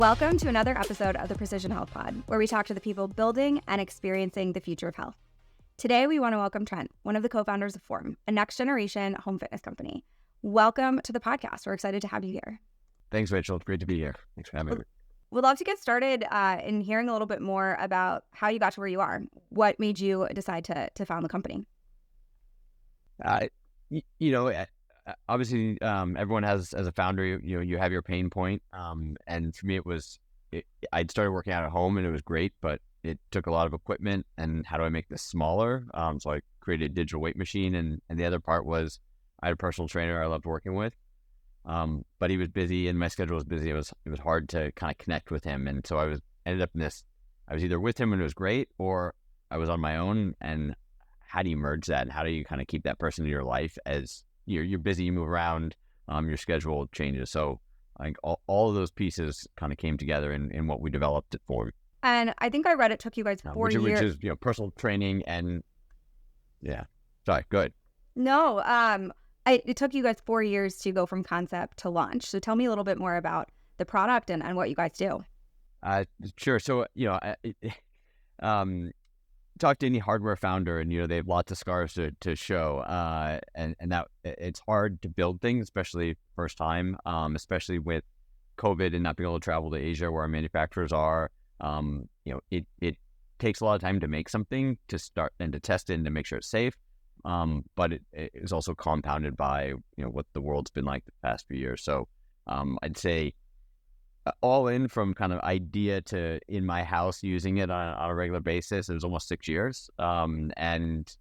Welcome to another episode of the Precision Health Pod, where we talk to the people building and experiencing the future of health. Today, we want to welcome Trent, one of the co-founders of Forme, a next-generation home fitness company. Welcome to the podcast. We're excited to have you here. Thanks, Rachel. It's great to be here. Thanks for having me. We'd love to get started in hearing a little bit more about how you got to where you are. What made you decide to found the company? Obviously, everyone has, as a founder, you have your pain point. And for me, I'd started working out at home and it was great, but it took a lot of equipment and how do I make this smaller? So I created a digital weight machine. And the other part was I had a personal trainer I loved working with. But he was busy and my schedule was busy. It was hard to kind of connect with him. And so I ended up in this, I was either with him and it was great, or I was on my own. And how do you merge that? And how do you kind of keep that person in your life as you're busy, you move around, your schedule changes. So I think all of those pieces kind of came together in what we developed at Forme. And I think I read it took you guys 4 years. Which is, personal training and sorry, good. No, it took you guys 4 years to go from concept to launch. So tell me a little bit more about the product and what you guys do. Sure. So, talk to any hardware founder and, they have lots of scars to show. And that it's hard to build things, especially first time, especially with COVID and not being able to travel to Asia where our manufacturers are. It takes a lot of time to make something, to start and to test it and to make sure it's safe. But it is also compounded by, what the world's been like the past few years. So I'd say all in from kind of idea to in my house using it on a regular basis, it was almost 6 years. And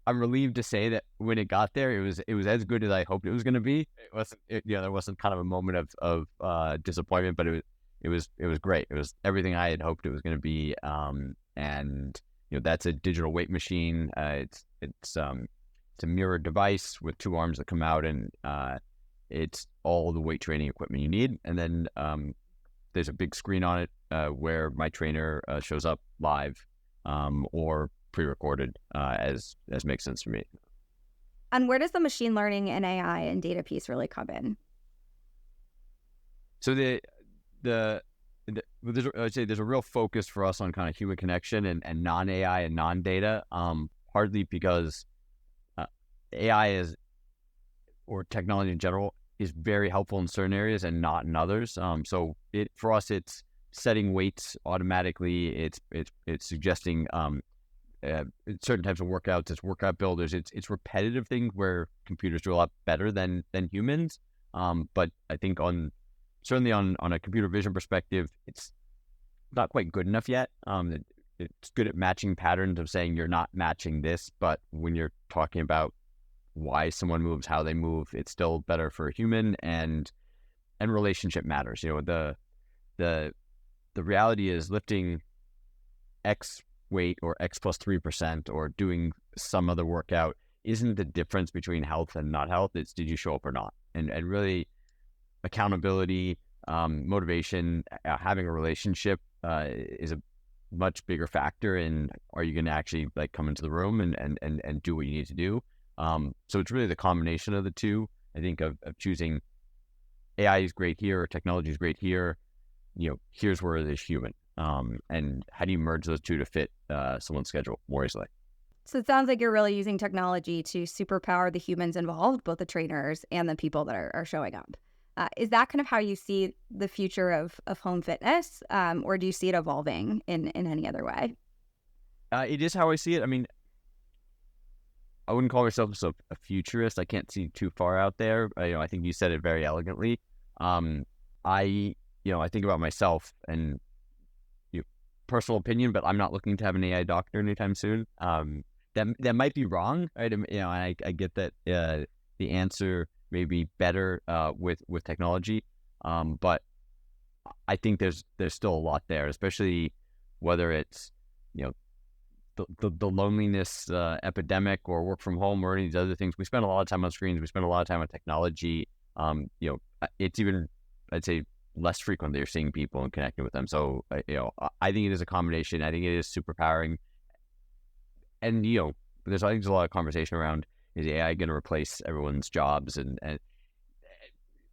I'm relieved to say that when it got there, it was as good as I hoped it was going to be. It wasn't, there wasn't kind of a moment of disappointment, but it was great. It was everything I had hoped it was going to be. And that's a digital weight machine. It's a mirror device with 2 arms that come out, and it's all the weight training equipment you need. And then there's a big screen on it where my trainer shows up live or pre-recorded as makes sense for me. And where does the machine learning and AI and data piece really come in? So I'd say there's a real focus for us on kind of human connection and non-AI and non-data, partly because AI or technology in general is very helpful in certain areas and not in others. So for us, it's setting weights automatically. It's suggesting certain types of workouts. It's workout builders. It's repetitive things where computers do a lot better than humans. But I think certainly on a computer vision perspective, it's not quite good enough yet. It's good at matching patterns of saying you're not matching this, but when you're talking about why someone moves, how they move, it's still better for a human, and relationship matters. The reality is lifting X weight or X plus 3% or doing some other workout isn't the difference between health and not health. It's did you show up or not, and really accountability, motivation, having a relationship is a much bigger factor in are you going to actually come into the room and do what you need to do. So it's really the combination of the two. I think of choosing AI is great here or technology is great here. Here's where it is human. And how do you merge those two to fit someone's schedule more easily? So it sounds like you're really using technology to superpower the humans involved, both the trainers and the people that are showing up. Is that kind of how you see the future of home fitness, or do you see it evolving in any other way? It is how I see it. I mean, I wouldn't call myself a futurist. I can't see too far out there. I think you said it very elegantly. I think about myself and personal opinion, but I'm not looking to have an AI doctor anytime soon. That might be wrong, right? And I get that the answer may be better with technology, but I think there's still a lot there, especially whether it's the loneliness epidemic or work from home or any of these other things. We spend a lot of time on screens. We spend a lot of time on technology. It's even, I'd say, less frequent that you're seeing people and connecting with them. So, I think it is a combination. I think it is superpowering. And, I think there's a lot of conversation around, is AI going to replace everyone's jobs? And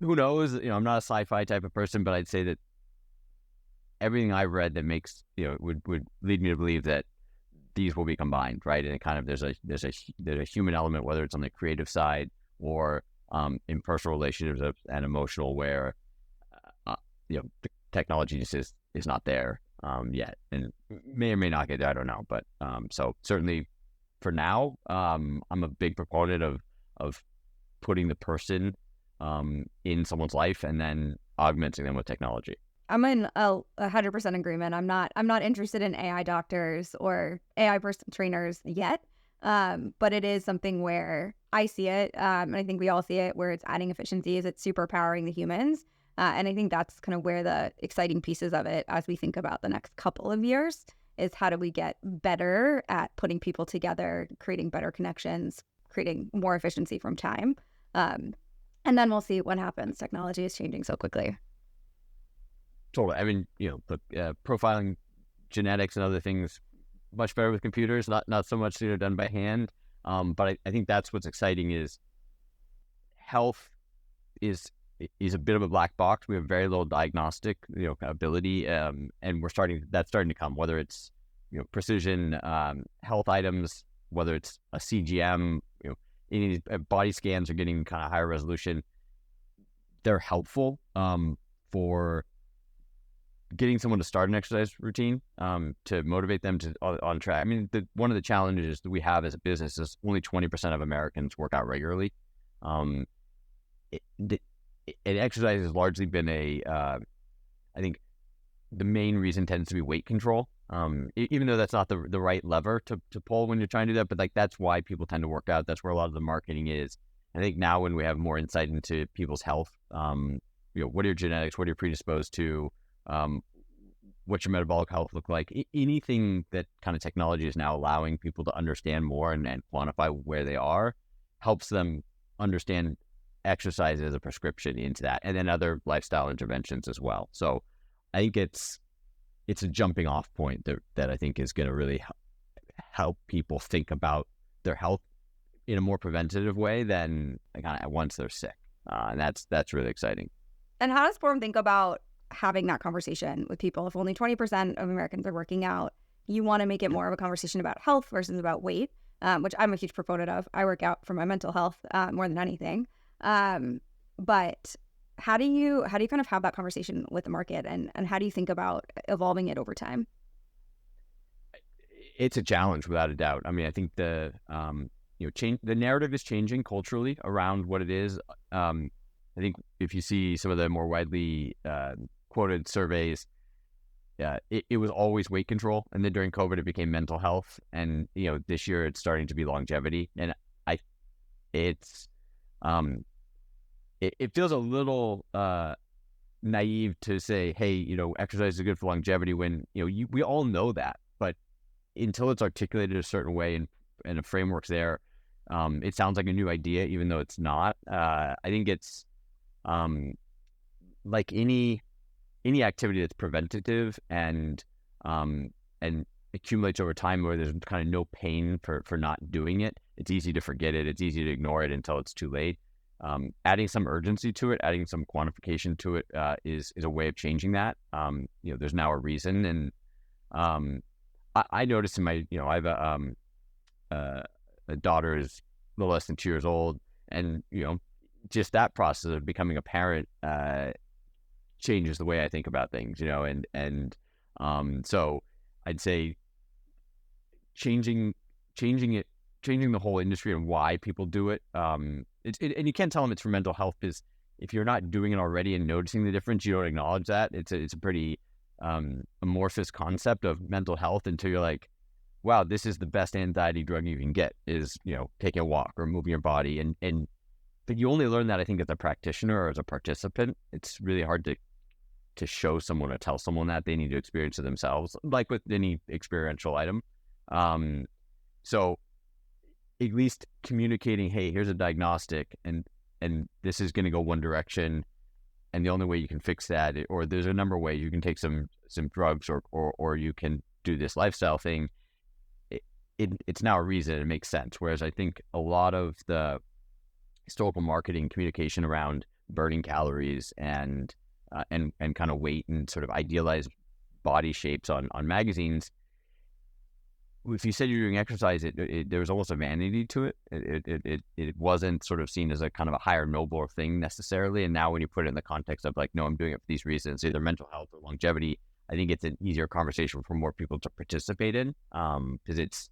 who knows? I'm not a sci-fi type of person, but I'd say that everything I've read that makes, would lead me to believe that these will be combined, right? And it kind of, there's a human element, whether it's on the creative side or in personal relationships and emotional, where the technology just is not there yet, and may or may not get there. I don't know, but so certainly for now, I'm a big proponent of putting the person in someone's life and then augmenting them with technology. I'm in 100% agreement. I'm not interested in AI doctors or AI trainers yet. But it is something where I see it, and I think we all see it, where it's adding efficiencies, it's super powering the humans. And I think that's kind of where the exciting pieces of it, as we think about the next couple of years, is how do we get better at putting people together, creating better connections, creating more efficiency from time. And then we'll see what happens. Technology is changing so quickly. Totally. I mean, look, profiling genetics and other things much better with computers, not so much done by hand. But I think that's what's exciting is health is a bit of a black box. We have very little diagnostic ability, and that's starting to come. Whether it's precision health items, whether it's a CGM, any of these body scans are getting kind of higher resolution. They're helpful for getting someone to start an exercise routine, to motivate them to on track. I mean, one of the challenges that we have as a business is only 20% of Americans work out regularly. Exercise has largely been I think the main reason tends to be weight control. Even though that's not the right lever to pull when you're trying to do that, but like that's why people tend to work out. That's where a lot of the marketing is. I think now when we have more insight into people's health, what are your genetics, what are you predisposed to, what's your metabolic health look like? Anything that kind of technology is now allowing people to understand more and quantify where they are helps them understand exercise as a prescription into that, and then other lifestyle interventions as well. So I think it's a jumping off point that I think is going to really help people think about their health in a more preventative way than kind of once they're sick. And that's really exciting. And how does Form think about having that conversation with people? If only 20% of Americans are working out, you want to make it more of a conversation about health versus about weight, which I'm a huge proponent of. I work out for my mental health more than anything. But how do you kind of have that conversation with the market, and how do you think about evolving it over time? It's a challenge without a doubt. I mean, I think the narrative is changing culturally around what it is. I think if you see some of the more widely quoted surveys, it was always weight control, and then during COVID it became mental health, and this year it's starting to be longevity. And it feels a little naive to say, hey, exercise is good for longevity, when we all know that, but until it's articulated a certain way and a framework's there, it sounds like a new idea, even though it's not. I think it's like any activity that's preventative and accumulates over time, where there's kind of no pain for not doing it. It's easy to forget it. It's easy to ignore it until it's too late. Adding some urgency to it, adding some quantification to it, is a way of changing that. There's now a reason, and I noticed in my, I have a daughter is a little less than 2 years old, and just that process of becoming a parent changes the way I think about things, and so I'd say changing the whole industry and why people do it. And you can't tell them it's for mental health, because if you're not doing it already and noticing the difference, you don't acknowledge that. It's a pretty amorphous concept of mental health until you're like, wow, this is the best anxiety drug you can get, is taking a walk or moving your body, but you only learn that, I think, as a practitioner or as a participant. It's really hard to show someone or tell someone that. They need to experience it themselves, like with any experiential item. So at least communicating, hey, here's a diagnostic, and this is going to go one direction, and the only way you can fix that, or there's a number of ways you can take some drugs, or you can do this lifestyle thing. It's now a reason. It makes sense. Whereas I think a lot of the historical marketing communication around burning calories and kind of weight and sort of idealized body shapes on magazines. If you said you're doing exercise, there was almost a vanity to it. It wasn't sort of seen as a kind of a higher, nobler thing necessarily. And now when you put it in the context of like, no, I'm doing it for these reasons, either mental health or longevity, I think it's an easier conversation for more people to participate in, because it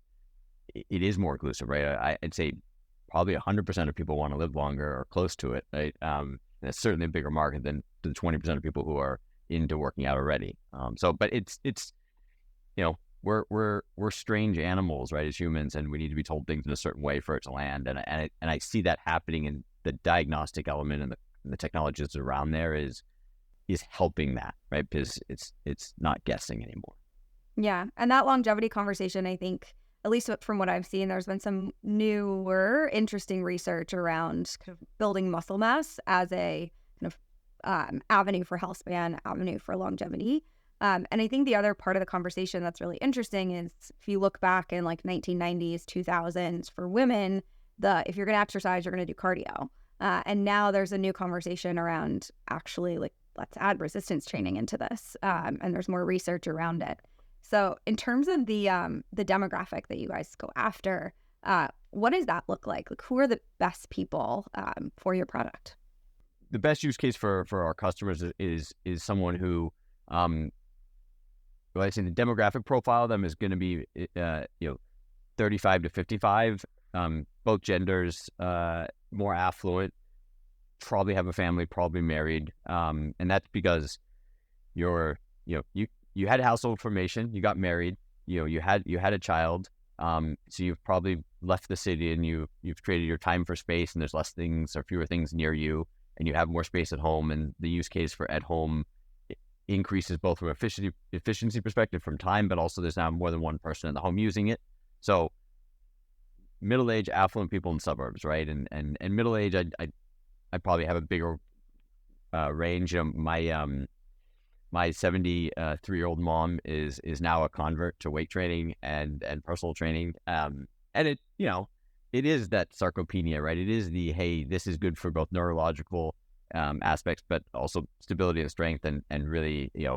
is more inclusive, right? I'd say probably 100% of people want to live longer or close to it, right? That's certainly a bigger market than the 20% of people who are into working out already. But it's you know, we're strange animals, right, as humans, and we need to be told things in a certain way for it to land. And I see that happening in the diagnostic element, and the technologies around there is helping that, right? Because it's not guessing anymore. Yeah, and that longevity conversation, I think, at least from what I've seen, there's been some newer, interesting research around kind of building muscle mass as a kind of avenue for health span, avenue for longevity. And I think the other part of the conversation that's really interesting is if you look back in like 1990s, 2000s for women, if you're going to exercise, you're going to do cardio. And now there's a new conversation around actually like, let's add resistance training into this. And there's more research around it. So in terms of the demographic that you guys go after, what does that look like? Like, who are the best people for your product? The best use case for our customers is someone who, well, I say the demographic profile of them is going to be, 35 to 55, both genders, more affluent, probably have a family, probably married, and that's because you had household formation, you got married, you had a child, so you've probably left the city and you've traded your time for space, and there's less things or fewer things near you, and you have more space at home, and the use case for at home increases both from efficiency perspective from time, but also there's now more than one person in the home using it. So middle-aged, affluent people in suburbs, right? And middle-age, I probably have a bigger range. My 73-year-old mom is now a convert to weight training and personal training. And it is that sarcopenia, right? It is hey, this is good for both neurological aspects, but also stability and strength. And really, you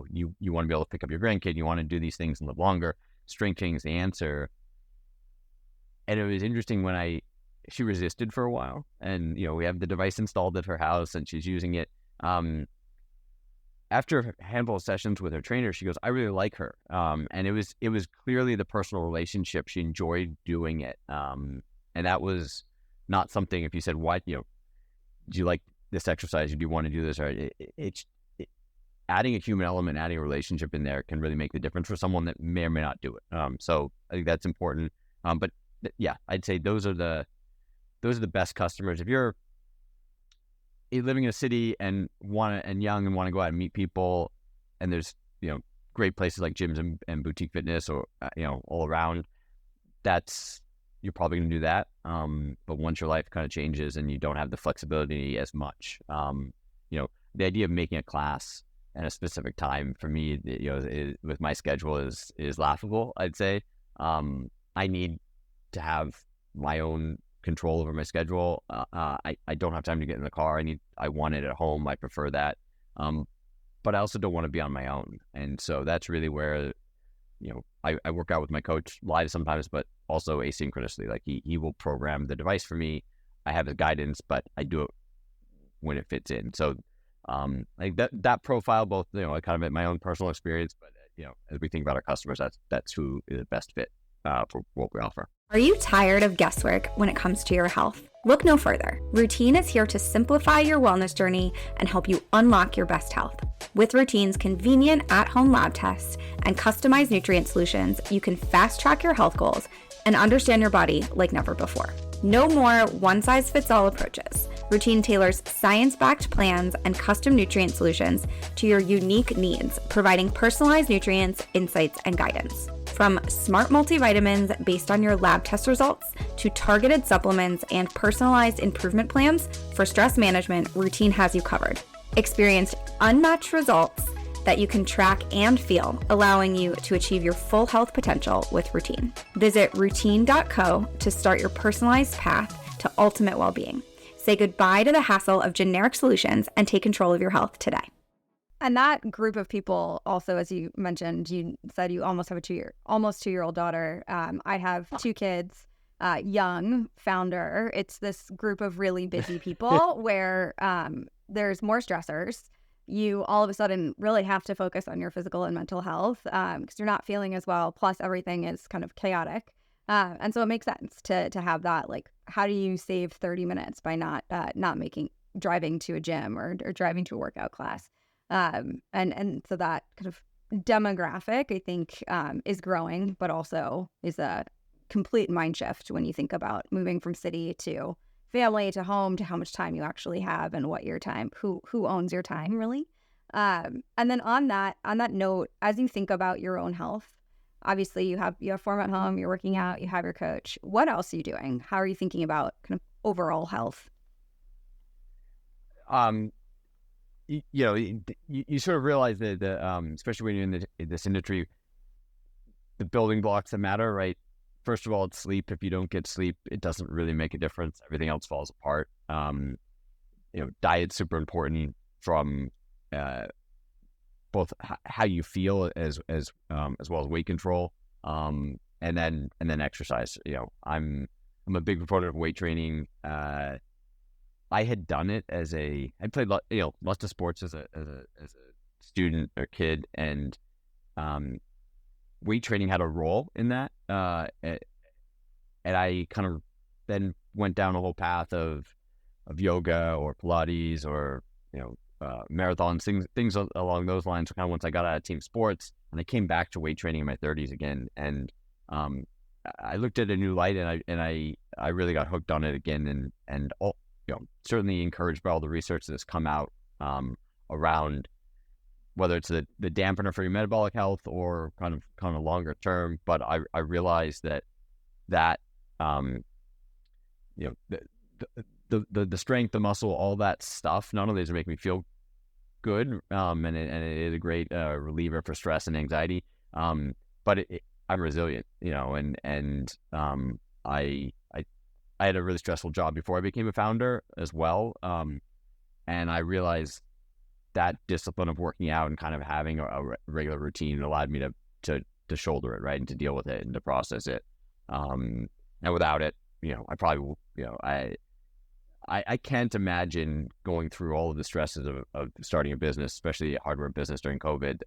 want to be able to pick up your grandkid. You want to do these things and live longer. Strength training is the answer. And it was interesting when she resisted for a while, and, we have the device installed at her house and she's using it. After a handful of sessions with her trainer, she goes, I really like her. And it was clearly the personal relationship. She enjoyed doing it. And that was not something, if you said, what, do you like this exercise? Do you want to do this? Or adding a human element, adding a relationship in there can really make the difference for someone that may or may not do it. So I think that's important. But yeah, I'd say those are the best customers. If you're living in a city and young and want to go out and meet people, and there's great places like gyms and boutique fitness or all around, you're probably going to do that. But once your life kind of changes and you don't have the flexibility as much, the idea of making a class at a specific time for me, with my schedule is laughable. I'd say I need to have my own control over my schedule. I don't have time to get in the car. I want it at home. I prefer that. But I also don't want to be on my own. And so that's really where, I work out with my coach live sometimes, but also asynchronously. Like he will program the device for me. I have the guidance, but I do it when it fits in. So like that profile, both, I kind of at my own personal experience, but as we think about our customers, that's who is the best fit for what we offer. Are you tired of guesswork when it comes to your health? Look no further. Rootine is here to simplify your wellness journey and help you unlock your best health. With Routine's convenient at-home lab tests and customized nutrient solutions, you can fast-track your health goals and understand your body like never before. No more one-size-fits-all approaches. Routine tailors science-backed plans and custom nutrient solutions to your unique needs, providing personalized nutrients, insights, and guidance. From smart multivitamins based on your lab test results to targeted supplements and personalized improvement plans for stress management, Routine has you covered. Experience unmatched results that you can track and feel, allowing you to achieve your full health potential with Routine. Visit routine.co to start your personalized path to ultimate well-being. Say goodbye to the hassle of generic solutions and take control of your health today. And that group of people also, as you mentioned, you said you almost have a almost 2-year-old daughter. I have 2 kids, young founder. It's this group of really busy people where there's more stressors. You all of a sudden really have to focus on your physical and mental health because you're not feeling as well. Plus, everything is kind of chaotic. And so it makes sense to have that. Like, how do you save 30 minutes by not driving to a gym or driving to a workout class? And so that kind of demographic, I think, is growing, but also is a complete mind shift when you think about moving from city to family to home to how much time you actually have and what your time, who owns your time, really. And then on that note, as you think about your own health, obviously you have Forme at home, you're working out, you have your coach. What else are you doing? How are you thinking about kind of overall health? You sort of realize that especially when you're in this industry, the building blocks that matter, right? First of all, it's sleep. If you don't get sleep, it doesn't really make a difference. Everything else falls apart. Diet's super important from both how you feel as well as weight control, and then exercise. I'm a big proponent of weight training. I had done it I played lots of sports as a student or kid, and weight training had a role in that. And I kind of then went down a whole path of yoga or Pilates or marathons, things along those lines. Kind of once I got out of team sports, and I came back to weight training in my 30s again, and I looked at a new light, and I really got hooked on it again, and certainly encouraged by all the research that's come out around whether it's the dampener for your metabolic health or kind of longer term. But I realized that the strength, the muscle, all that stuff, not only does it make me feel good, and it is a great reliever for stress and anxiety, but I'm resilient, and I had a really stressful job before I became a founder as well. And I realized that discipline of working out and kind of having a regular routine allowed me to shoulder it, right, and to deal with it and to process it. And without it, I probably, I can't imagine going through all of the stresses of starting a business, especially a hardware business during COVID,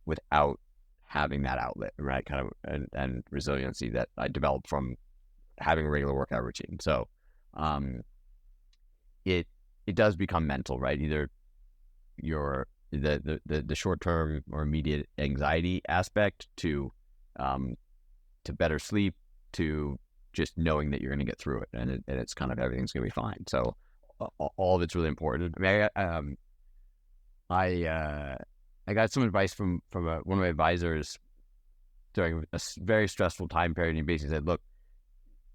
without having that outlet, right, kind of, and resiliency that I developed from having a regular workout routine. So it does become mental, right? Either the short term or immediate anxiety aspect to better sleep, to just knowing that you're going to get through it, and it's kind of everything's going to be fine. So all of it's really important. I mean, I got some advice from one of my advisors during a very stressful time period. And he basically said, "Look,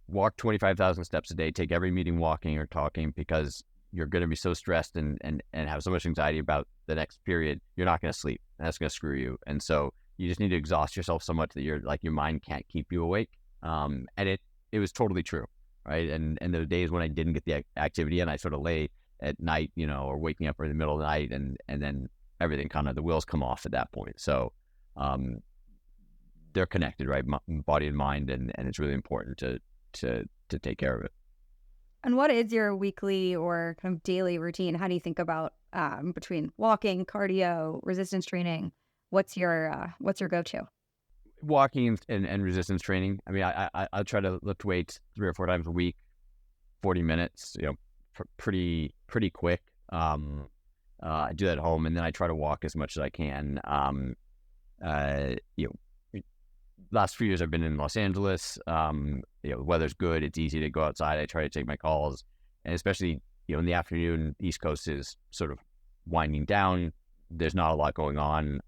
walk 25,000 steps a day, take every meeting walking or talking, because you're going to be so stressed and have so much anxiety about the next period, you're not going to sleep, and that's going to screw you. And so you just need to exhaust yourself so much that your mind can't keep you awake." And it was totally true, right? And there were days when I didn't get the activity, and I sort of lay at night, or waking up in the middle of the night, and then everything kind of, the wheels come off at that point. So they're connected, right? Body and mind, and it's really important to take care of it. And what is your weekly or kind of daily routine? How do you think about between walking, cardio, resistance training? What's your go-to? Walking and resistance training. I mean, I try to lift weights 3 or 4 times a week, 40 minutes, pretty quick. I do that at home, and then I try to walk as much as I can. Last few years I've been in Los Angeles. The weather's good. It's easy to go outside. I try to take my calls, and especially, in the afternoon, East Coast is sort of winding down. There's not a lot going on.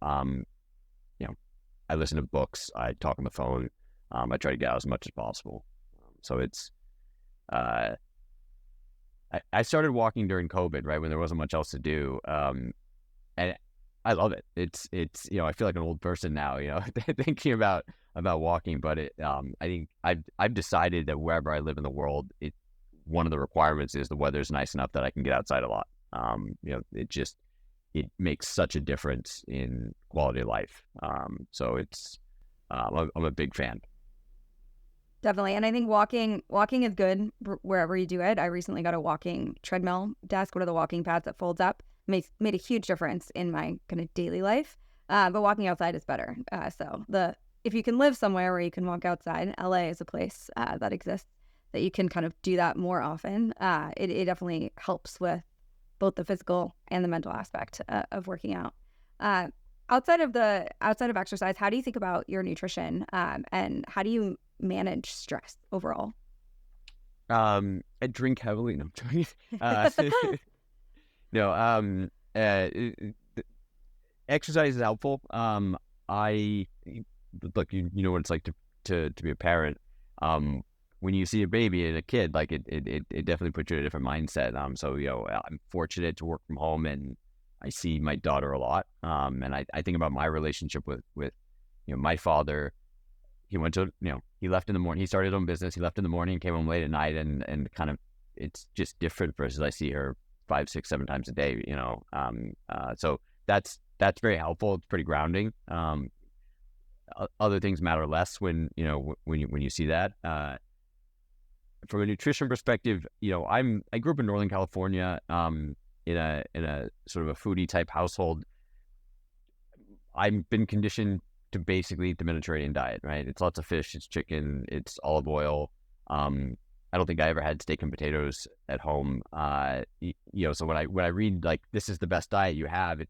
I listen to books. I talk on the phone. I try to get out as much as possible. So it's, I started walking during COVID, right, when there wasn't much else to do. And I love it. It's I feel like an old person now, thinking about walking. But I think I've decided that wherever I live in the world, one of the requirements is the weather's nice enough that I can get outside a lot. it makes such a difference in quality of life. So it's I'm a big fan. Definitely. And I think walking is good wherever you do it. I recently got a walking treadmill desk, one of the walking pads that folds up. Made a huge difference in my kind of daily life. But walking outside is better. If you can live somewhere where you can walk outside, LA is a place that exists that you can kind of do that more often. It definitely helps with both the physical and the mental aspect of working out. Outside of exercise, how do you think about your nutrition, and how do you manage stress overall? I drink heavily. No, I'm joking. No, exercise is helpful. I look, you know what it's like to be a parent. When you see a baby and a kid, like it definitely puts you in a different mindset. So I'm fortunate to work from home, and I see my daughter a lot. And I think about my relationship with my father. He went to he left in the morning. He started his own business. He left in the morning, came home late at night, and kind of it's just different versus I see her 5, 6, 7 times a day. So that's very helpful. It's pretty grounding. Other things matter less when you see that. From a nutrition perspective, I grew up in Northern California, in a sort of a foodie type household. I've been conditioned to basically eat the Mediterranean diet, right? It's lots of fish, it's chicken, it's olive oil. I don't think I ever had steak and potatoes at home. So when I read like this is the best diet you have,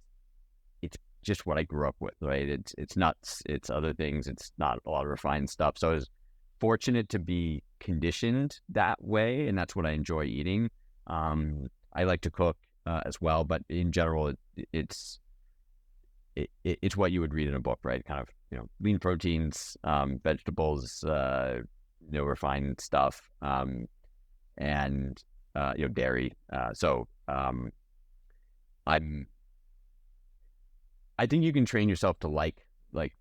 it's just what I grew up with, right? It's nuts, it's other things, it's not a lot of refined stuff. So I was fortunate to be conditioned that way, and that's what I enjoy eating. I like to cook as well, but in general, it's what you would read in a book, right? Kind of lean proteins, vegetables, refined stuff, and dairy. I think you can train yourself to like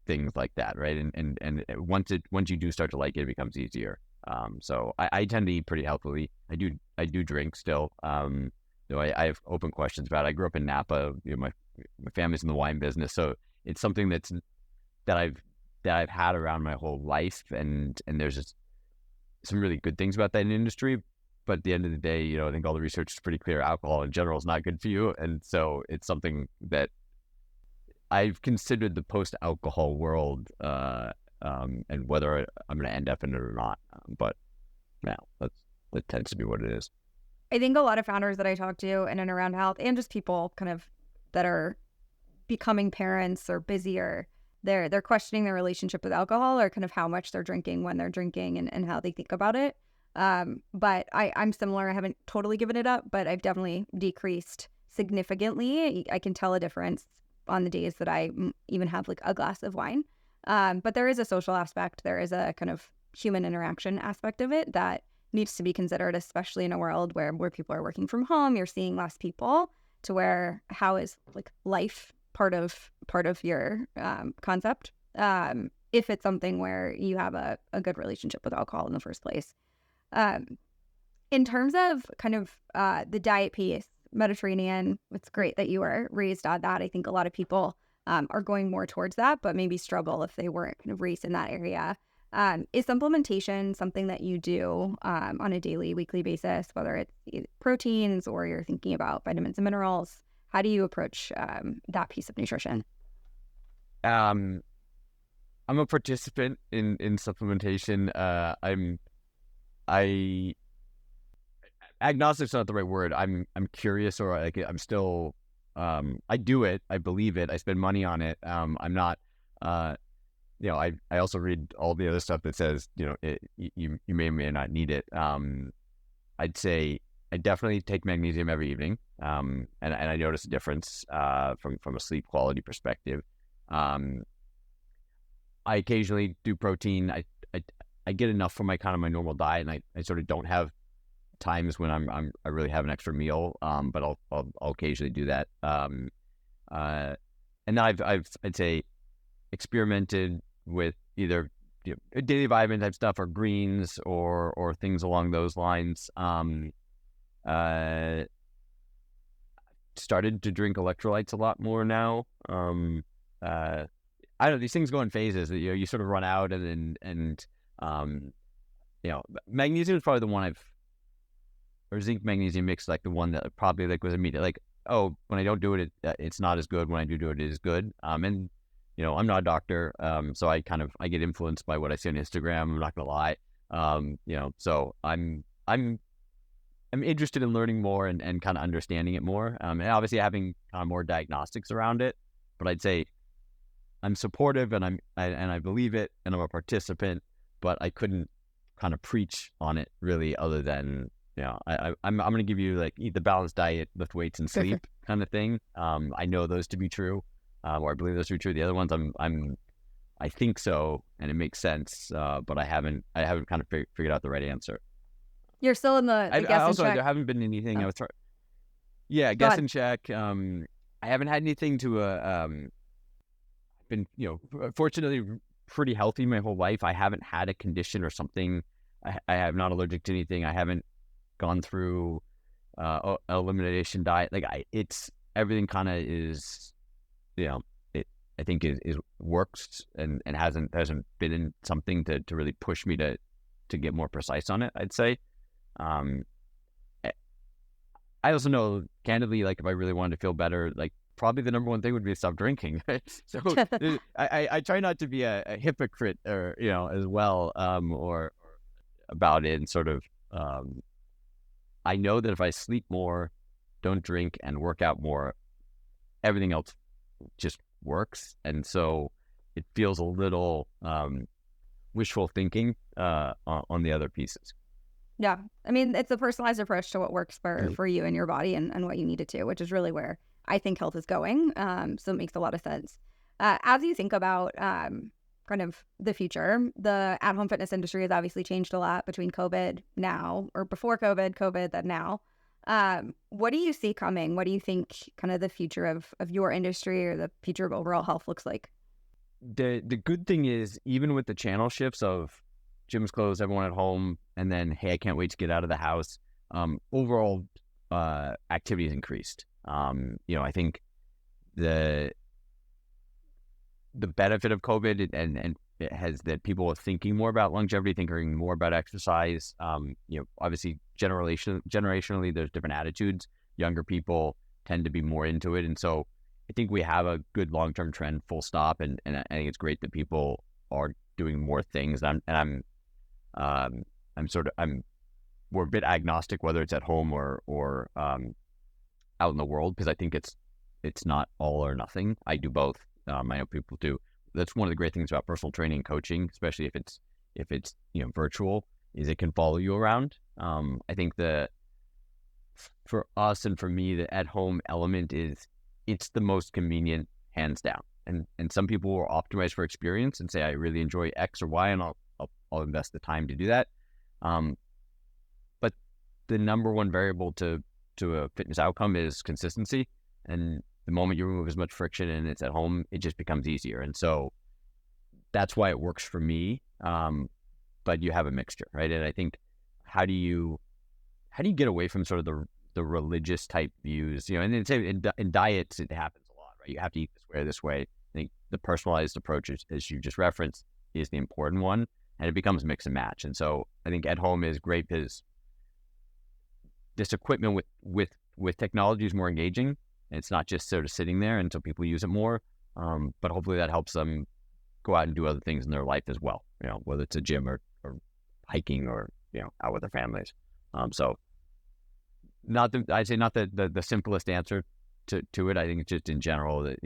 things like that, right? And once you do start to like it, it becomes easier. So I tend to eat pretty healthily. I do drink still. I have open questions about it. I grew up in Napa. My family's in the wine business, so it's something that I've had around my whole life, and there's just some really good things about that industry. But at the end of the day, I think all the research is pretty clear. Alcohol in general is not good for you, and so it's something that I've considered the post-alcohol world, and whether I'm going to end up in it or not. But yeah, that tends to be what it is. I think a lot of founders that I talk to in and around health, and just people kind of that are becoming parents or busier, they're questioning their relationship with alcohol, or kind of how much they're drinking, when they're drinking, and how they think about it. But I'm similar. I haven't totally given it up, but I've definitely decreased significantly. I can tell a difference on the days that I even have like a glass of wine. But there is a social aspect. There is a kind of human interaction aspect of it that needs to be considered, especially in a world where people are working from home. You're seeing less people, to where how is like life part of your concept, if it's something where you have a good relationship with alcohol in the first place. In terms of kind of the diet piece, Mediterranean, it's great that you were raised on that. I think a lot of people are going more towards that, but maybe struggle if they weren't kind of raised in that area. Is supplementation something that you do on a daily, weekly basis, whether it's proteins or you're thinking about vitamins and minerals? How do you approach that piece of nutrition? I'm a participant in supplementation. Agnostic's not the right word. I'm curious, or like I'm still. I do it. I believe it. I spend money on it. I'm not. I also read all the other stuff that says you may or may not need it. I'd say I definitely take magnesium every evening. And I notice a difference from a sleep quality perspective. I occasionally do protein. I get enough from my normal diet, and I sort of don't have times when I really have an extra meal. But I'll occasionally do that. And then I'd say experimented with either daily vitamin type stuff or greens or things along those lines. started to drink electrolytes a lot more now. I don't know, these things go in phases. You sort of run out, and magnesium is probably the one or zinc magnesium mix, like the one that probably like was immediate. Like, oh, when I don't do it, it's not as good. When I do it, it is good. And I'm not a doctor, so I get influenced by what I see on Instagram. I'm not gonna lie. So I'm interested in learning more and kind of understanding it more. And obviously having kind of more diagnostics around it. But I'd say I'm supportive, and I believe it, and I'm a participant. But I couldn't kind of preach on it really, other than I'm going to give you like eat the balanced diet, lift weights, and sleep kind of thing. I know those to be true, or I believe those to be true. The other ones, I think so, and it makes sense, but I haven't kind of figured out the right answer. You're still in the guess and check. There haven't been anything. I was trying. Yeah, Go guess ahead. and check. I haven't had anything to been fortunately pretty healthy my whole life. I haven't had a condition or something. I am not allergic to anything. I haven't gone through elimination diet. Like it's everything kind of is, I think is works and hasn't been in something to really push me to get more precise on it, I'd say. I also know, candidly, like if I really wanted to feel better, like probably the number one thing would be to stop drinking. So I try not to be a hypocrite, or as well, or about it, and sort of I know that if I sleep more, don't drink, and work out more, everything else just works. And so it feels a little wishful thinking on the other pieces. Yeah. I mean, it's a personalized approach to what works for you and your body and what you need it to, which is really where I think health is going. So it makes a lot of sense. As you think about kind of the future, the at-home fitness industry has obviously changed a lot between COVID now, or before COVID, then now. What do you see coming? What do you think kind of the future of your industry or the future of overall health looks like? The good thing is, even with the channel shifts of gyms closed, everyone at home, and then, hey, I can't wait to get out of the house, overall activity has increased. I think the benefit of COVID and it has that people are thinking more about longevity, thinking more about exercise. Obviously generationally, there's different attitudes. Younger people tend to be more into it, and so I think we have a good long-term trend, full stop. And I think it's great that people are doing more things. We're a bit agnostic whether it's at home or out in the world, because I think it's not all or nothing. I do both. I know people do. That's one of the great things about personal training and coaching, especially if it's virtual, is it can follow you around. I think for us and for me, the at home element it's the most convenient, hands down. And some people will optimize for experience and say, I really enjoy X or Y, and I'll invest the time to do that. But the number one variable to a fitness outcome is consistency. And the moment you remove as much friction and it's at home, it just becomes easier. And so that's why it works for me. But you have a mixture, right? And I think how do you get away from sort of the religious type views? And in diets, it happens a lot, right? You have to eat this way. I think the personalized approach, as you just referenced, is the important one, and it becomes mix and match. And so I think at home is great because this equipment with technology is more engaging. And it's not just sort of sitting there, and so people use it more. But hopefully that helps them go out and do other things in their life as well. Whether it's a gym or hiking or out with their families. So I'd say not the simplest answer to it. I think it's just in general that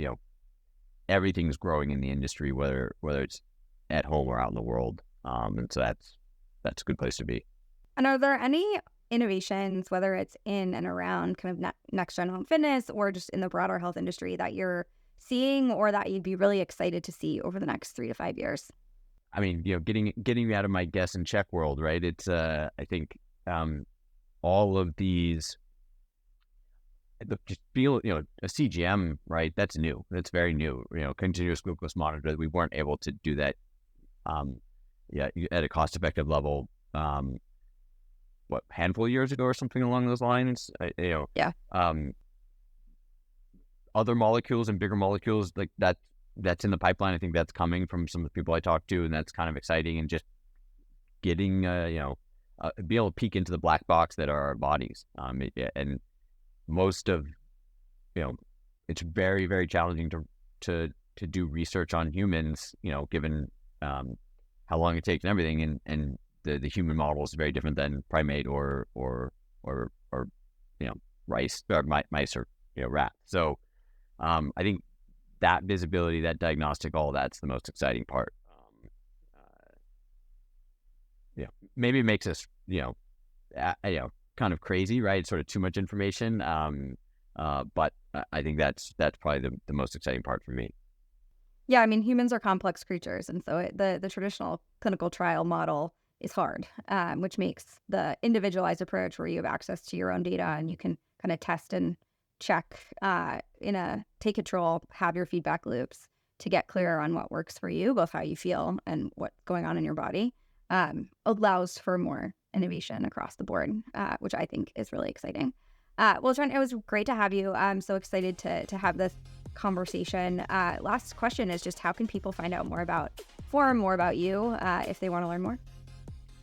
everything's growing in the industry, whether it's at home or out in the world. And so that's a good place to be. And are there any innovations, whether it's in and around kind of next gen home fitness or just in the broader health industry, that you're seeing or that you'd be really excited to see over the next 3 to 5 years? I mean, getting me out of my guess and check world, right? It's I think all of these, just feel a CGM, right? That's new. That's very new. Continuous glucose monitor. We weren't able to do that, at a cost effective level. Handful of years ago or something along those lines. Yeah. other molecules and bigger molecules like that's in the pipeline. I think that's coming from some of the people I talked to, and that's kind of exciting. And just getting, be able to peek into the black box that are our bodies. And most of, it's very, very challenging to do research on humans, given how long it takes and everything. And the human model is very different than primate or rice or mice or rat. So I think that visibility, that diagnostic, all that's the most exciting part. Maybe it makes us kind of crazy, right? Sort of too much information. But I think that's probably the most exciting part for me. Yeah, I mean, humans are complex creatures, and so the traditional clinical trial model is hard, which makes the individualized approach where you have access to your own data and you can kind of test and check take control, have your feedback loops to get clearer on what works for you, both how you feel and what's going on in your body, allows for more innovation across the board, which I think is really exciting. Well, Trent, it was great to have you. I'm so excited to have this conversation. Last question is just how can people find out more about Forme, more about you, if they want to learn more?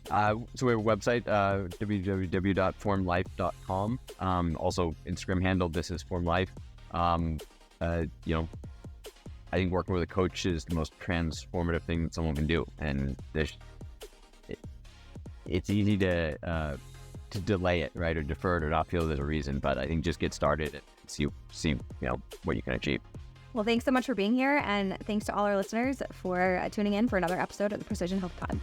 So we have a website, www.formelife.com. Also Instagram handle, this is Forme Life. I think working with a coach is the most transformative thing that someone can do. And it's easy to delay it, right? Or defer it or not feel there's a reason. But I think just get started and see what you can achieve. Well, thanks so much for being here. And thanks to all our listeners for tuning in for another episode of the Precision Health Pod.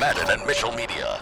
Madden and Mitchell Media.